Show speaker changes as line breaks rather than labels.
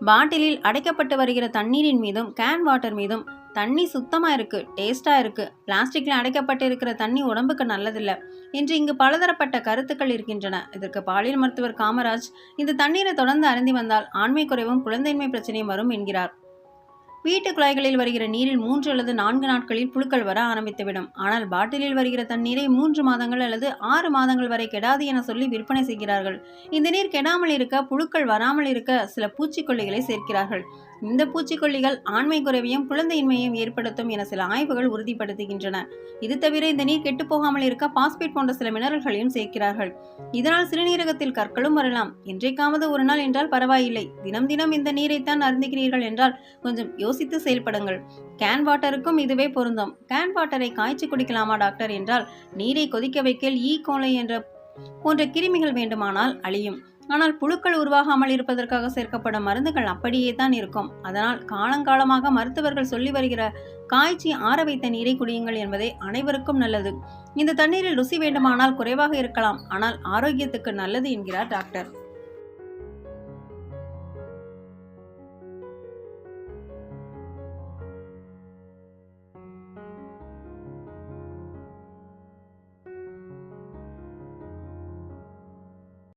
பாட்டிலில் அடைக்கப்பட்டு வருகிற தண்ணீரின் மீதும் கேன் வாட்டர் மீதும் தண்ணி சுத்தமா இருக்கு, டேஸ்டா இருக்கு, பிளாஸ்டிக்ல அடைக்கப்பட்டு இருக்கிற தண்ணி உடம்புக்கு நல்லதில்ல என்று இங்கு பலதரப்பட்ட கருத்துக்கள் இருக்கின்றன. இதற்கு பாலியல் மருத்துவர் காமராஜ், இந்த தண்ணீரை தொடர்ந்து அருந்தி வந்தால் ஆண்மை குறைவும் குழந்தையின்மை பிரச்சனையும் வரும் என்கிறார். வீட்டு குழாய்களில் வருகிற நீரில் 3 அல்லது 4 நாட்களில் புழுக்கள் வர ஆரம்பித்துவிடும். ஆனால் பாட்டிலில் வருகிற தண்ணீரை 3 மாதங்கள் அல்லது 6 மாதங்கள் வரை கெடாது என சொல்லி விற்பனை செய்கிறார்கள். இந்த நீர் கெடாமல் இருக்க, புழுக்கள் வராமல் இருக்க சில பூச்சிக்கொல்லிகளை சேர்க்கிறார்கள். இந்த பூச்சிக்கொல்லிகள் ஆண்மை குறைவையும் குழந்தையின்மையையும் ஏற்படுத்தும் என சில ஆய்வுகள் உறுதிப்படுத்துகின்றன. இது தவிர இந்த நீர் கெட்டுப்போகாமல் இருக்க பாஸ்பேட் போன்ற சில மினரல்களையும் சேர்க்கிறார்கள். இதனால் சிறுநீரகத்தில் கற்களும் வரலாம். என்றைக்காவது ஒரு நாள் என்றால் பரவாயில்லை, தினம் தினம் இந்த நீரைத்தான் அருந்துகிறீர்கள் என்றால் கொஞ்சம் யோசித்து செயல்படுங்கள். கேன் வாட்டருக்கும் இதுவே பொருந்தும். கேன் வாட்டரை காய்ச்சி குடிக்கலாமா டாக்டர் என்றால், நீரை கொதிக்க வைக்கல் கோலை போன்ற கிருமிகள் வேண்டுமானால் அழியும். ஆனால் புழுக்கள் உருவாகாமல் இருப்பதற்காக சேர்க்கப்படும் மருந்துகள் அப்படியே தான் இருக்கும். அதனால் காலங்காலமாக மருத்துவர்கள் சொல்லி வருகிற காய்ச்சி ஆற வைத்த நீரை குடியுங்கள் என்பதே அனைவருக்கும் நல்லது. இந்த தண்ணீரில் ருசி வேண்டுமானால் குறைவாக இருக்கலாம், ஆனால் ஆரோக்கியத்துக்கு நல்லது என்கிறார் டாக்டர்.